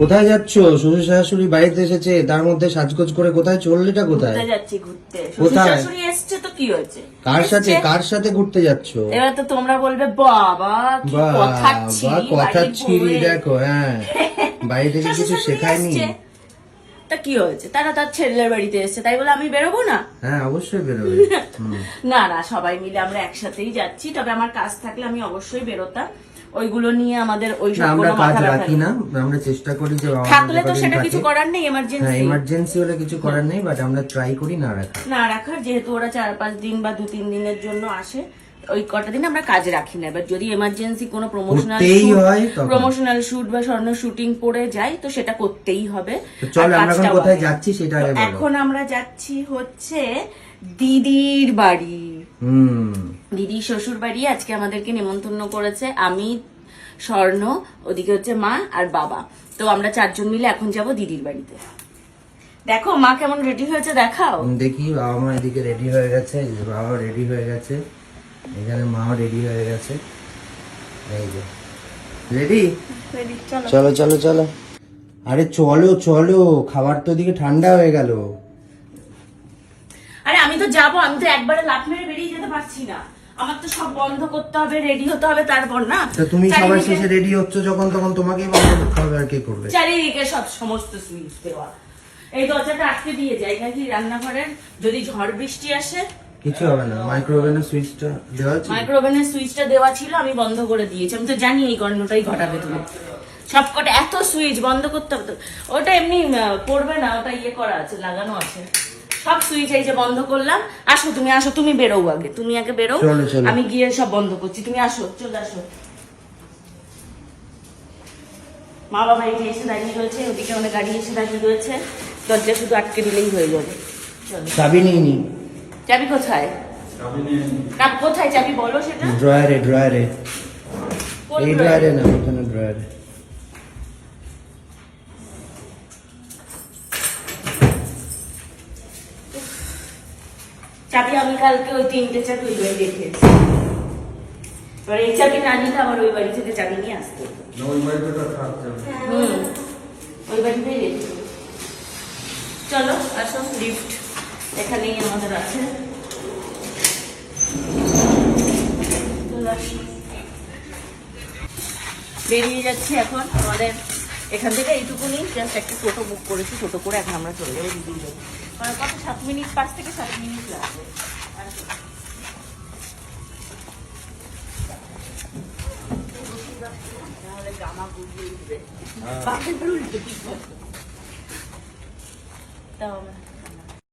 কোথায় যাচ্ছ? শ্বশুর শাশুড়ি বাড়িতে এসেছে, তার মধ্যে সাজগোজ করে কোথায় চললেটা? কোথায় যাচ্ছি ঘুরতে? কোথায়? শাশুড়ি এসছে তো কি হয়েছে? কার সাথে ঘুরতে যাচ্ছ? এবার তো তোমরা বলবে বাবা কি কথা ছিড়ি দেখো। হ্যাঁ, বাড়ি থেকে কিছু শেখায়নি। তা কি হয়েছে? তারা তার ছেলের বাড়িতে এসছে, তাই বলে আমি বেরোবো না? হ্যাঁ, অবশ্যই বেরোবে। না না, সবাই মিলে আমরা একসাথেই যাচ্ছি। তবে আমার কাজ থাকলে আমি অবশ্যই বেরোতাম, ওইগুলো নিয়ে আমাদের ওই সব আমরা কোনো কাজ মাথা ব্যথা রাখি না, আমরা চেষ্টা করি যে থাকলে তো সেটা কিছু করার নেই, হ্যাঁ, এমার্জেন্সি ইমার্জেন্সি হলে কিছু করার নেই, বাট আমরা ট্রাই করি না রাখার। যেহেতু ওরা 4-5 দিন বা 2-3 দিনের জন্য আসে, ওই কটা দিন আমরা কাজ রাখি না। এবার যদি এমার্জেন্সি কোনো প্রমোশনাল শুট বা স্বর্ণ শুটিং পড়ে যায় তো সেটা করতেই হবে। চলো আমরা এখন কোথায় যাচ্ছি সেটা আগে বলো। এখন আমরা যাচ্ছি হচ্ছে দিদির বাড়ি। দিদির শ্বশুর বাড়ি আজকে আমাদেরকে নেমন্তন্ন করেছে। আমি, স্বর্ণ, ওদিকে হচ্ছে মা আর বাবা। তো আমরা 4 জন মিলে এখন যাব দিদির বাড়িতে। দেখো মা কেমন রেডি হয়েছে, দেখাও। দেখি। বাবা মা এদিকে রেডি হয়ে গেছে, বাবা রেডি হয়ে গেছে, এখানে মাও রেডি হয়ে গেছে। এই যে রেডি। চলো চলো চলো। আরে চলো চলো, খাবার তো এদিকে ঠান্ডা হয়ে গেল। আরে আমি তো যাবো, আমি তো একবারে লাফ মেরে বেরিয়ে যেতে পারছি না। আমার তো সব বন্ধ করতে হবে, রেডি হতে হবে, তারপর না। তো তুমি সবার শেষে রেডি হচ্ছ যখন, তখন তোমাকেই বন্ধ করতে হবে, আর কে করবে? চারিদিকে সব সমস্ত সুইচ দেওয়া, এই দরজাটা আটকে দিয়ে যাই নাকি রান্নাঘরের? যদি ঝড় বৃষ্টি আসে কিছু হবে না। মাইক্রোওভেনের সুইচটা দেওয়া আছে, মাইক্রোওভেনের সুইচটা দেওয়া ছিল, আমি বন্ধ করে দিয়েছি। আমি তো জানি এই গন্ডটাই ঘটাবে তুমি। সবকটা এত সুইচ বন্ধ করতে হবে তো। ওটা এমনি পড়বে না, ওটা ইয়ে করা আছে, লাগানো আছে সব সুইচ। এই যে বন্ধ করলাম। আসো তুমি, আসো তুমি, বেরো আগে, তুমি আগে বেরো, আমি গিয়ে সব বন্ধ করছি। তুমি আসো, চলে আসো। মা বাবা এই যে এসে দাঁড়িয়ে রয়েছে, ওদিকে অনেক গাড়ি এসে দাঁড়িয়ে রয়েছে। দরজা শুধু আটকে দিলেই হয়ে যাবে। চাবি নিইনি। চাবি কোথায়? কোথায় চাবি বলো সেটা? ড্রয়ারে, ড্রয়ারে। এই ড্রয়ারে না, ওখানে ড্রয়ারে। চাবি আমি কালকে ওই 3টে চাবি ওই বাড়ি রেখেছি। এবার এই চাবি না নিলে আবার ওই বাড়ি থেকে চাবি নিয়ে আসতে হতো। ওই বাড়িতেই রেখেছি। চলো আসো, লিফট এখানেই আমাদের আছে। বেরিয়ে যাচ্ছি এখন। আমাদের এখান থেকে এইটুকুনি, জাস্ট একটা টোটো বুক করেছি, টোটো করে এখন আমরা চলে যাবো দিদির বাড়ি। মানে কত 7 মিনিট, 5 থেকে 7 মিনিট লাগবে। তাহলে গামা গুলিয়ে উঠবে, বাপের উল্টে ঠিক আছে।